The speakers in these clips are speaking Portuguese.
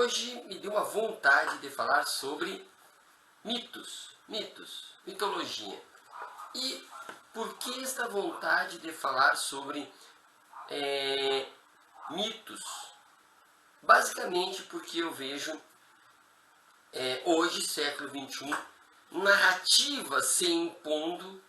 hoje me deu uma vontade de falar sobre mitos, mitologia. E por que esta vontade de falar sobre mitos? Basicamente porque eu vejo hoje, século XXI, narrativas se impondo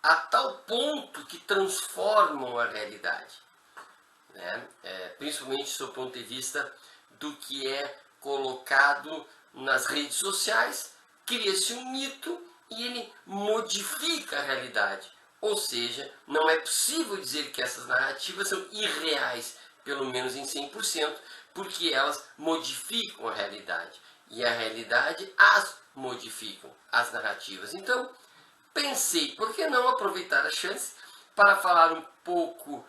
a tal ponto que transformam a realidade, né? Principalmente sob o ponto de vista do que é colocado nas redes sociais, cria-se um mito e ele modifica a realidade. Ou seja, não é possível dizer que essas narrativas são irreais, pelo menos em 100%, porque elas modificam a realidade. E a realidade as modificam, as narrativas. Então, pensei, por que não aproveitar a chance para falar um pouco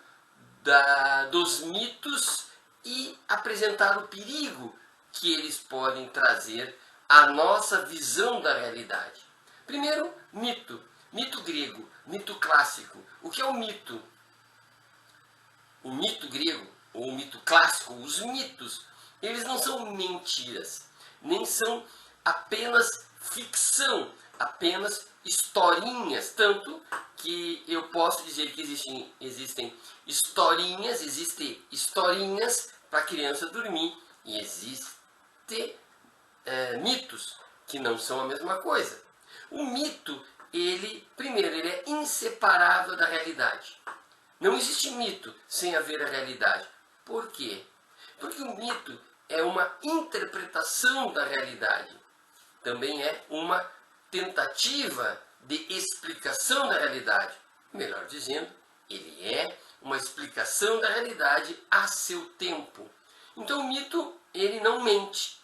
dos mitos e apresentar o perigo que eles podem trazer à nossa visão da realidade. Primeiro, mito. Mito grego, mito clássico. O que é o mito? O mito grego, ou o mito clássico, os mitos, eles não são mentiras, nem são apenas ficção, apenas historinhas, tanto que eu posso dizer que existem historinhas para criança dormir e existem mitos que não são a mesma coisa. O mito, primeiro, ele é inseparável da realidade. Não existe mito sem haver a realidade. Por quê? Porque o mito é uma interpretação da realidade. Também é uma tentativa de explicação da realidade. Melhor dizendo, ele é uma explicação da realidade a seu tempo. Então o mito, ele não mente.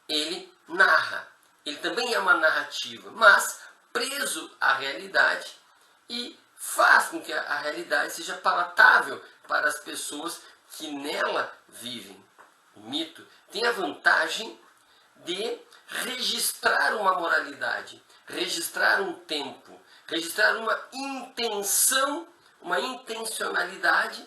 Ele narra. Ele também é uma narrativa, mas preso à realidade e faz com que a realidade seja palatável para as pessoas que nela vivem. O mito tem a vantagem de registrar uma moralidade, registrar um tempo, registrar uma intenção, uma intencionalidade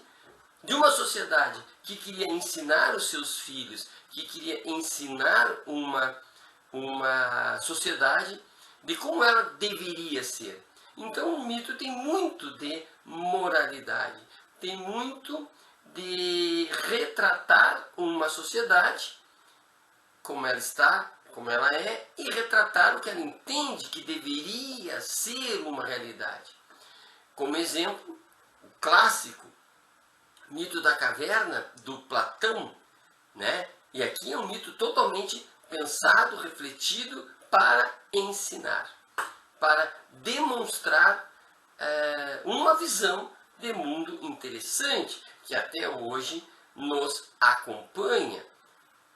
de uma sociedade que queria ensinar os seus filhos, que queria ensinar uma sociedade de como ela deveria ser. Então o mito tem muito de moralidade, tem muito de retratar uma sociedade como ela está, como ela é, e retratar o que ela entende que deveria ser uma realidade. Como exemplo, o clássico mito da caverna, do Platão, né? E aqui é um mito totalmente pensado, refletido para ensinar, para demonstrar uma visão de mundo interessante que até hoje nos acompanha.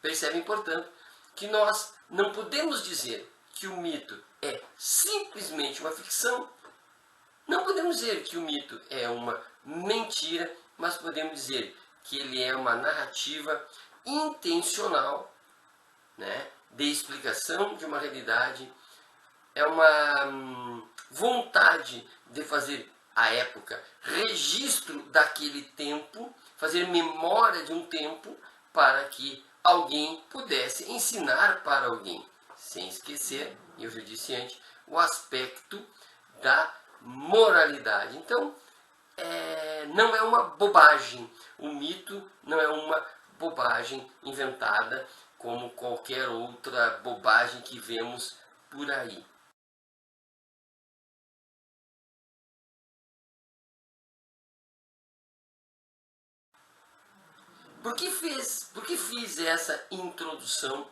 Percebem, portanto, que nós não podemos dizer que o mito é simplesmente uma ficção, não podemos dizer que o mito é uma mentira, mas podemos dizer que ele é uma narrativa intencional, né, de explicação de uma realidade, é uma vontade de fazer a época, registro daquele tempo, fazer memória de um tempo para que alguém pudesse ensinar para alguém, sem esquecer, eu já disse antes, o aspecto da moralidade. Então, não é uma bobagem, o mito não é uma bobagem inventada como qualquer outra bobagem que vemos por aí. Por que fiz essa introdução,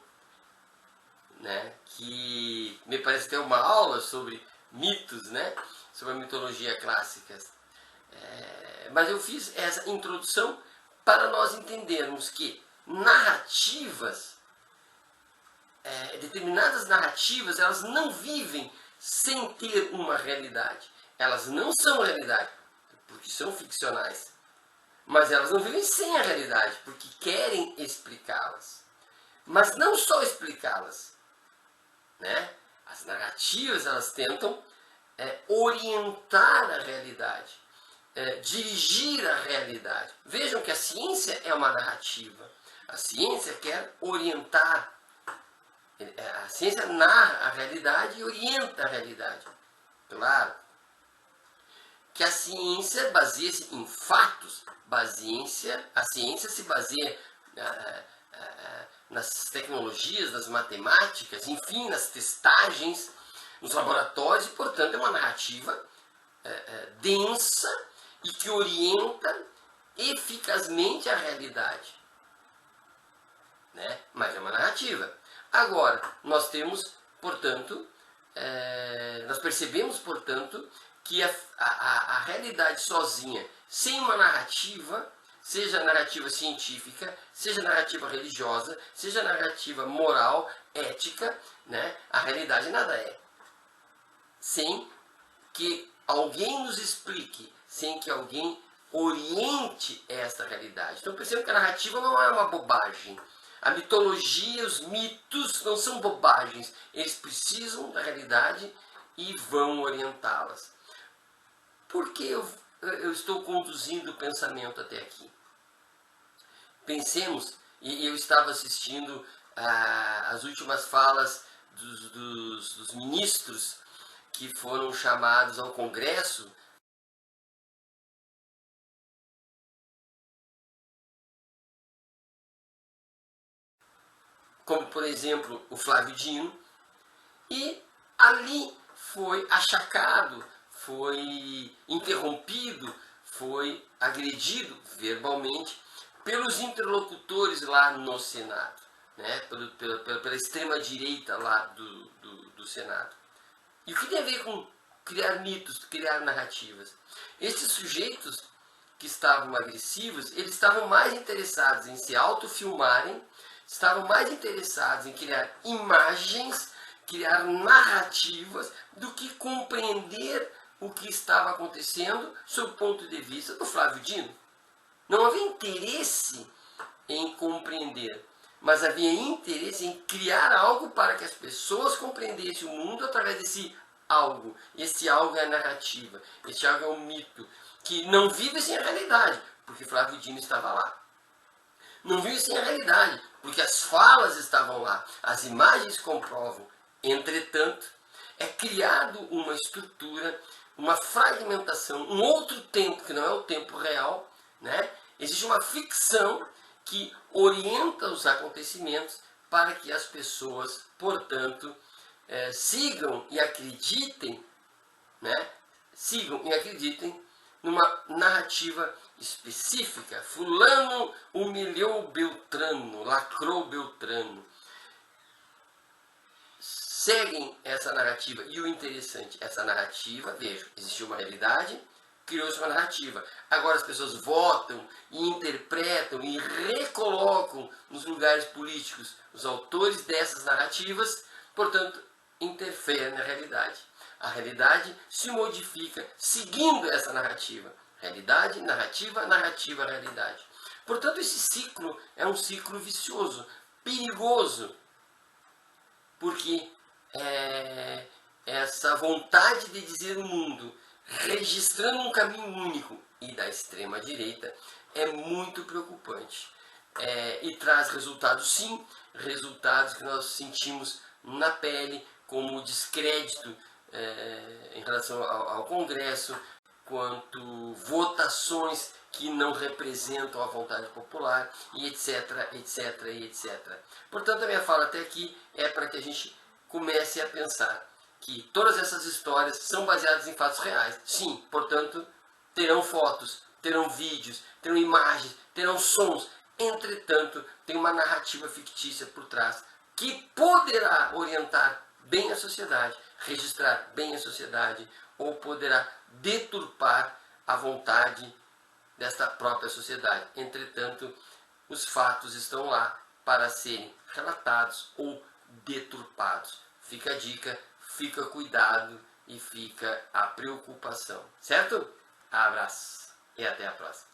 né, que me parece ter uma aula sobre mitos, né, sobre a mitologia clássica. Mas eu fiz essa introdução para nós entendermos que narrativas, determinadas narrativas, elas não vivem sem ter uma realidade. Elas não são realidade, porque são ficcionais. Mas elas não vivem sem a realidade, porque querem explicá-las. Mas não só explicá-las, né? As narrativas, elas tentam orientar a realidade. dirigir a realidade. Vejam que a ciência é uma narrativa. A ciência quer orientar. A ciência narra a realidade e orienta a realidade. Claro que a ciência baseia-se em fatos. A ciência se baseia nas tecnologias, nas matemáticas, enfim, nas testagens, nos laboratórios, e, portanto, é uma narrativa densa e que orienta eficazmente a realidade. Né? Mas é uma narrativa. Agora, nós temos, portanto, nós percebemos, portanto, que a realidade sozinha, sem uma narrativa, seja narrativa científica, seja narrativa religiosa, seja narrativa moral, ética, né? A realidade nada é. Sem que alguém nos explique, sem que alguém oriente esta realidade. Então percebam que a narrativa não é uma bobagem. A mitologia, os mitos não são bobagens. Eles precisam da realidade e vão orientá-las. Por que eu estou conduzindo o pensamento até aqui? Pensemos, e eu estava assistindo as últimas falas dos ministros que foram chamados ao Congresso, como por exemplo o Flávio Dino, e ali foi achacado, foi interrompido, foi agredido verbalmente pelos interlocutores lá no Senado, né? pela extrema-direita lá do Senado. E o que tem a ver com criar mitos, criar narrativas? Esses sujeitos que estavam agressivos, eles estavam mais interessados em se autofilmarem, estavam mais interessados em criar imagens, criar narrativas, do que compreender o que estava acontecendo sob o ponto de vista do Flávio Dino. Não havia interesse em compreender, mas havia interesse em criar algo para que as pessoas compreendessem o mundo através desse algo. Esse algo é a narrativa, esse algo é o mito, que não vive sem a realidade, porque Flávio Dino estava lá. Não vive sem a realidade, porque as falas estavam lá, as imagens comprovam. Entretanto, é criado uma estrutura, uma fragmentação, um outro tempo que não é o tempo real, né? Existe uma ficção que orienta os acontecimentos para que as pessoas, portanto, sigam e acreditem, né? Sigam e acreditem numa narrativa específica. Fulano humilhou Beltrano, lacrou Beltrano. Seguem essa narrativa. E o interessante, essa narrativa, veja, existiu uma realidade, criou-se uma narrativa. Agora as pessoas votam e interpretam e recolocam nos lugares políticos os autores dessas narrativas, portanto, interferem na realidade. A realidade se modifica seguindo essa narrativa. Realidade, narrativa, narrativa, realidade. Portanto, esse ciclo é um ciclo vicioso, perigoso, porque essa vontade de dizer o mundo, registrando um caminho único e da extrema direita, é muito preocupante. E traz resultados, sim, resultados que nós sentimos na pele, como o descrédito em relação ao Congresso, quanto votações que não representam a vontade popular, e etc, etc, e etc. Portanto, a minha fala até aqui é para que a gente comece a pensar que todas essas histórias são baseadas em fatos reais. Sim, portanto, terão fotos, terão vídeos, terão imagens, terão sons. Entretanto, tem uma narrativa fictícia por trás que poderá orientar bem a sociedade, registrar bem a sociedade, ou poderá deturpar a vontade desta própria sociedade. Entretanto, os fatos estão lá para serem relatados ou deturpados. Fica a dica, fica cuidado e fica a preocupação. Certo? Abraço e até a próxima.